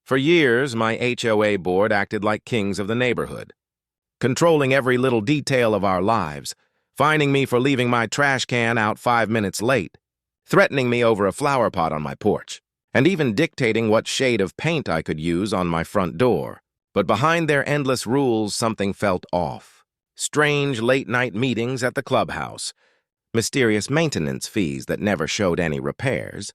For years, my HOA board acted like kings of the neighborhood, controlling every little detail of our lives, fining me for leaving my trash can out 5 minutes late, threatening me over a flower pot on my porch, and even dictating what shade of paint I could use on my front door. But behind their endless rules, something felt off. Strange late-night meetings at the clubhouse, mysterious maintenance fees that never showed any repairs,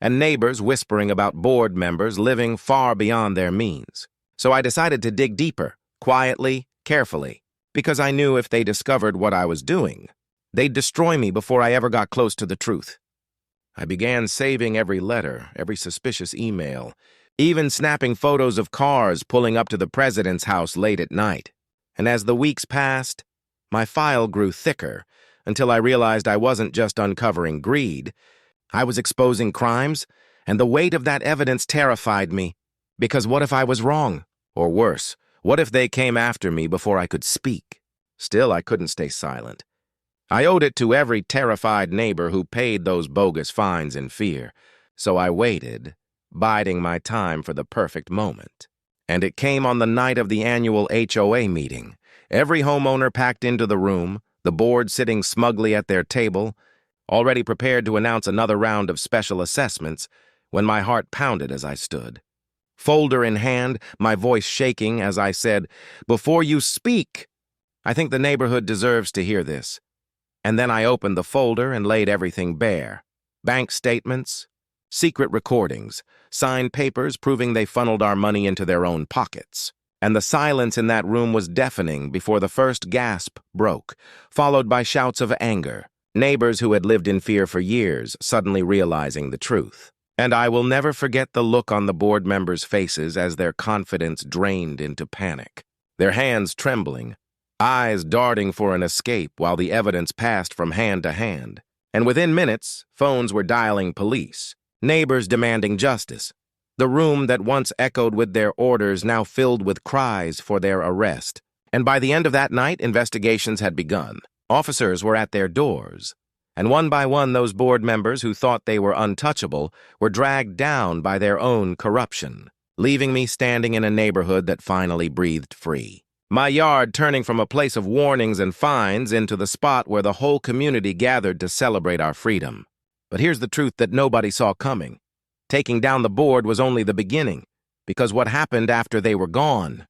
and neighbors whispering about board members living far beyond their means. So I decided to dig deeper, quietly, carefully, because I knew if they discovered what I was doing, they'd destroy me before I ever got close to the truth. I began saving every letter, every suspicious email, even snapping photos of cars pulling up to the president's house late at night. And as the weeks passed, my file grew thicker until I realized I wasn't just uncovering greed. I was exposing crimes, and the weight of that evidence terrified me. Because what if I was wrong? Or worse, what if they came after me before I could speak? Still, I couldn't stay silent. I owed it to every terrified neighbor who paid those bogus fines in fear. So I waited, biding my time for the perfect moment. And it came on the night of the annual HOA meeting. Every homeowner packed into the room, the board sitting smugly at their table, already prepared to announce another round of special assessments, when my heart pounded as I stood. Folder in hand, my voice shaking as I said, "Before you speak, I think the neighborhood deserves to hear this." And then I opened the folder and laid everything bare. Bank statements, secret recordings, signed papers proving they funneled our money into their own pockets. And the silence in that room was deafening before the first gasp broke, followed by shouts of anger. Neighbors who had lived in fear for years suddenly realizing the truth. And I will never forget the look on the board members' faces as their confidence drained into panic. Their hands trembling, eyes darting for an escape while the evidence passed from hand to hand. And within minutes, phones were dialing police, neighbors demanding justice. The room that once echoed with their orders now filled with cries for their arrest. And by the end of that night, investigations had begun. Officers were at their doors, and one by one those board members who thought they were untouchable were dragged down by their own corruption, leaving me standing in a neighborhood that finally breathed free. My yard turning from a place of warnings and fines into the spot where the whole community gathered to celebrate our freedom. But here's the truth that nobody saw coming. Taking down the board was only the beginning, because what happened after they were gone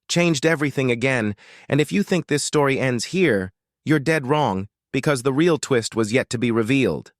changed everything again. And if you think this story ends here, you're dead wrong, because the real twist was yet to be revealed.